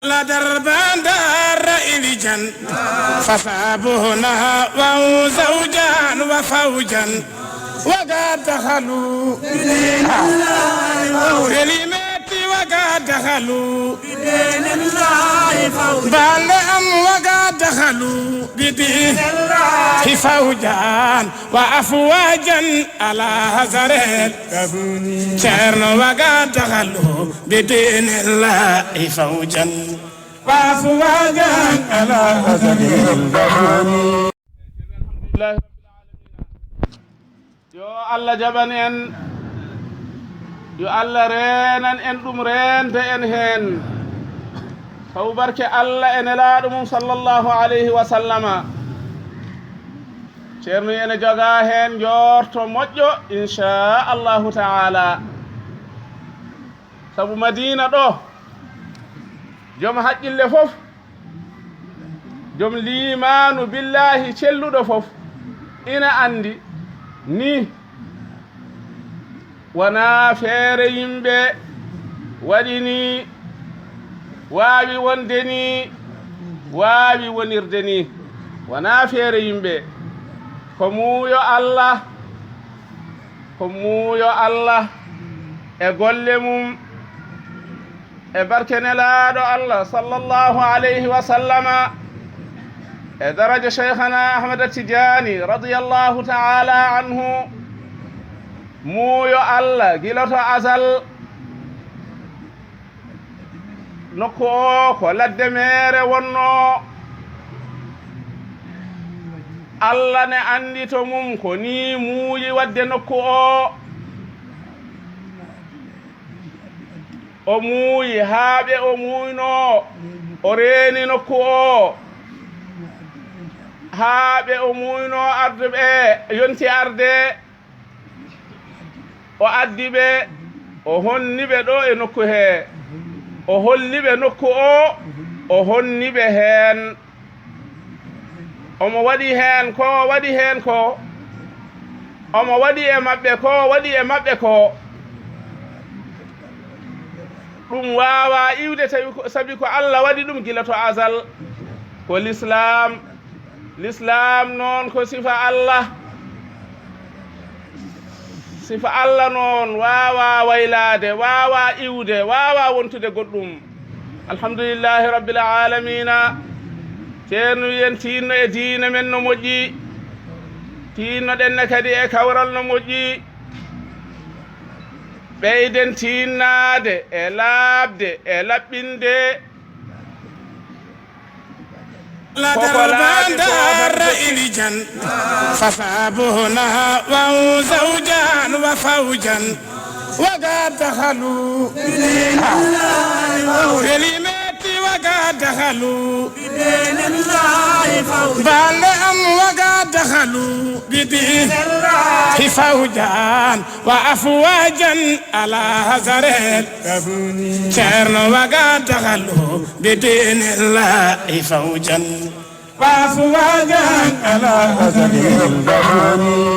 لا دربان دار إليجان فصابونا وهو زوجان وفوجا وقد دخلوا بدين الله كلماتي وقد دخلوا بدين الله فوجا بل وقد دخلوا بدين الله فوجا وأفواجا على هزر الكبوني شرن وقد دخلوا بدين الله فوجا وأفواجا على هزر الكبوني. Yo Allah jaɓan en yo Allah renan en ɗum rente en hen sabu barke Allah e nelaɗo mum sallallahu alayhi wa sallama ceerno ene joga hen jorto moƴƴo inchallahu taala sabu Madina ɗo joom haqqille fof joom limanu billahi celluɗo fof ina andi ni wana feere yimɓe waɗi ni waawi wonde ni waawi wonirde ni wana feere yimɓe ko muuyo Allah e golle mum e barke nelaaɗo Allah sallallahu alayhi wa sallama e daraja cheikhana Ahmad Tidiani radiyallahu ta'ala anhu muuyo Allah giloto asal nokku o ko ladde mere wonno Allah ne andi to mum ko ni muuyi wadde nokku o muuyi haaɓe o muuyno o reeni nokku o haaɓe o muuyno arde ɓe yonti arde o addi ɓe o honni ɓe ɗo e nokku he o holli ɓe nokku o honni ɓe heen omo waɗi heen ko waɗi heen ko omo waɗi e maɓɓe ko waɗi e maɓɓe ko ɗum waawa iwde sabi ko Allah waɗi ɗum gila to asal ko l'islam noon ko sifa Allah noon waawa waylade waawa iwde waawa wontude goɗɗum alhamdulillahi rabbil alamina ceerno yen tinno e diina men no moƴƴi tinnoɗenne kadi e kawral no moƴƴi ɓeyden tinnade e laabde e laɓɓinde لا دربان دار إليجان فصابونا وهو زوجان وفوجا وقد دخلوا بدين الله كلماتي وقد دخلوا بدين الله فوجا بل وقد دخلوا بدين الله فوجا وأفواجا على هزر الكبوني شرن وقد دخلوا بدين الله فوجا وأفواجا على هزر الكبوني.